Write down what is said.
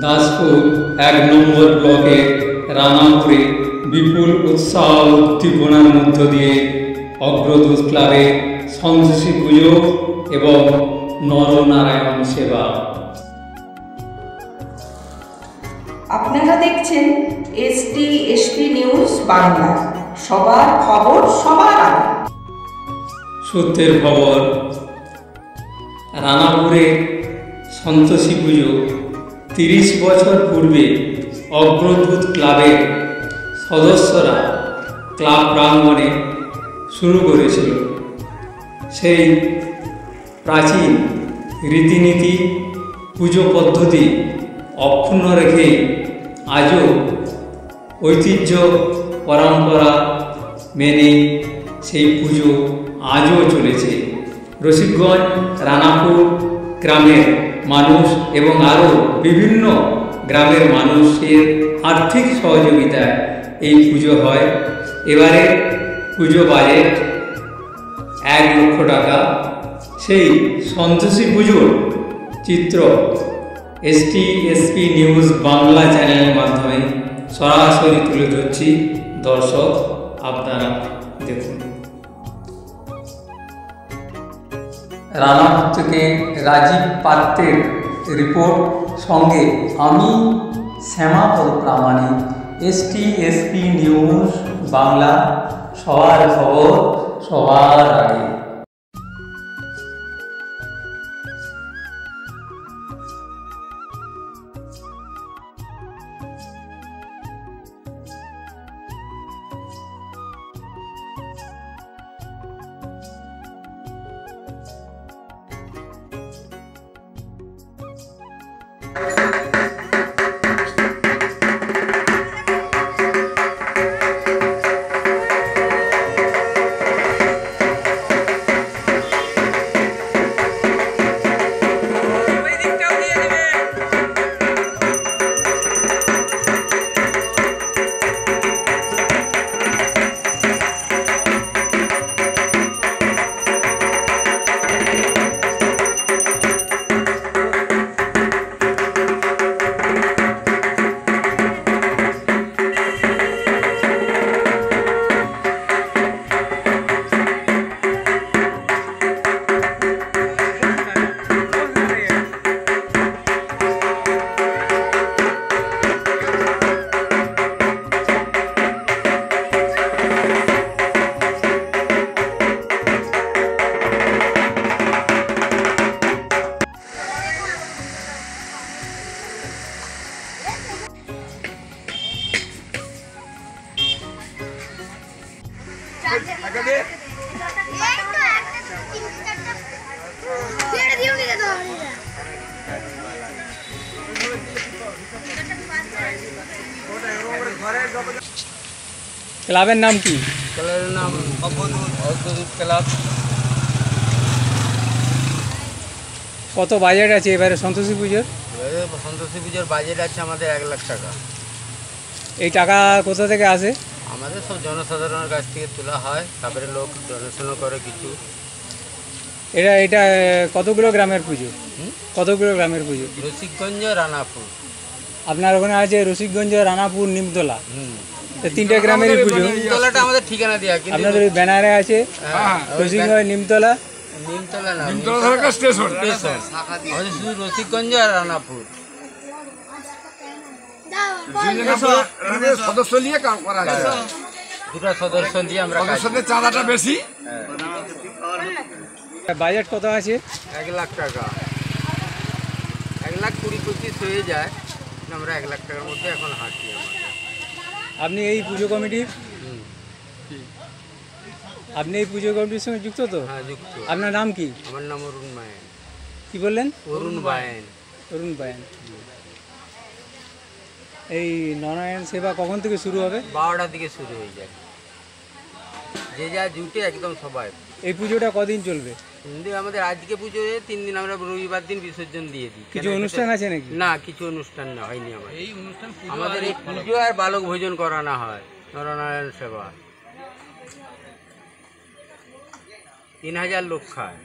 দাসপুর ১ নম্বর ব্লকের রানাপুরে বিপুল উৎসাহ উদ্দীপনার মধ্য দিয়ে অগ্রদূত ক্লাবে সন্তোষী পুজো এবং নরনারায়ণ সেবা। আপনারা দেখছেন STSP নিউজ বাংলা, সবার খবর সবার আগে। সত্যের খবর। রানাপুরে সন্তোষী পুজো ৩০ বছর পূর্বে অগ্রদূত ক্লাবের সদস্যরা ক্লাব প্রাঙ্গণে শুরু করেছিল। সেই প্রাচীন রীতিনীতি পুজো পদ্ধতি অক্ষুণ্ণ রেখে আজও ঐতিহ্য পরম্পরা মেনে সেই পুজো আজও চলেছে। রসিকগঞ্জ, রানাপুর গ্রামের মানুষ এবং আরও বিভিন্ন গ্রামের মানুষের আর্থিক সহযোগিতায় এই পুজো হয়। এবারে পুজো বাজেট ১ লক্ষ টাকা। সেই সন্তোষী পুজোর চিত্র STSP নিউজ বাংলা চ্যানেলের মাধ্যমে সরাসরি তুলে ধরছি। দর্শক, আপনারা দেখুন। রানাপুর থেকে রাজীব পাত্রের রিপোর্ট, সঙ্গে আমি শ্যামাপদ প্রামাণিক। STSP নিউজ বাংলা, সবার খবর সবার আগে। ক্লাবের নাম কি? ক্লাবের নাম অগ্রদূত ক্লাব। কত বাজেট আছে এবারে সন্তোষী পুজোর? সন্তোষী পুজোর বাজেট আছে আমাদের ১ লাখ টাকা। এই টাকা কোথা থেকে আসে? আমাদের সব জনসাধারণের কাছ থেকে তোলা হয়, তারপরে লোক ডোনেশনও করে কিছু। এটা কতগুলো গ্রামের পুজো? কতগুলো গ্রামের পুজো? রসিকগঞ্জ, রানাপুর। আপনার ওখানে আছে রসিকগঞ্জ, রানাপুর, নিমতলা, 3টে গ্রামের পুজো। নিমতলাটা আমাদের ঠিকানা দেওয়া, কিন্তু আপনাদের ওই ব্যানারে আছে রসিকগঞ্জ, নিমতলা। নিমতলা না, নিমতলা স্টেশন। আমাদের শুধু রসিকগঞ্জ আর রানাপুর। সদস্য নিয়ে কাম করা যায়, 2টা সদস্য দিয়ে আমরা। সদস্যদের চাঁদাটা বেশি। বাজেট কত আছে? 1 লাখ টাকা। 1,20,25 হয়ে যায়, আমরা 1 লাখ টাকার মধ্যে এখন হাঁটি। আপনি এই পুজো কমিটির কমিটির সঙ্গে যুক্ত তো? হ্যাঁ, যুক্ত। আপনার নাম কি? আমার নাম অরুণ বায়েন। কি বললেন? অরুণ বায়েন। অরুণ বায়েন। এই নরনারায়ণ সেবা কখন থেকে শুরু হবে? 12টার দিকে শুরু হয়ে যায়, যে যা ডিউটি একদম সবাই। এই পুজোটা কদিন চলবে? আমাদের আজকে পুজো 3 দিন, আমরা রবিবার দিন বিসর্জন দিয়ে দিই। কিছু অনুষ্ঠান আছে নাকি? না, কিছু অনুষ্ঠান না, হয়নি আমাদের এই পুজো আর বালক ভোজন করানো হয়। নরনারায়ণ সেবা 3000 লোক খায়।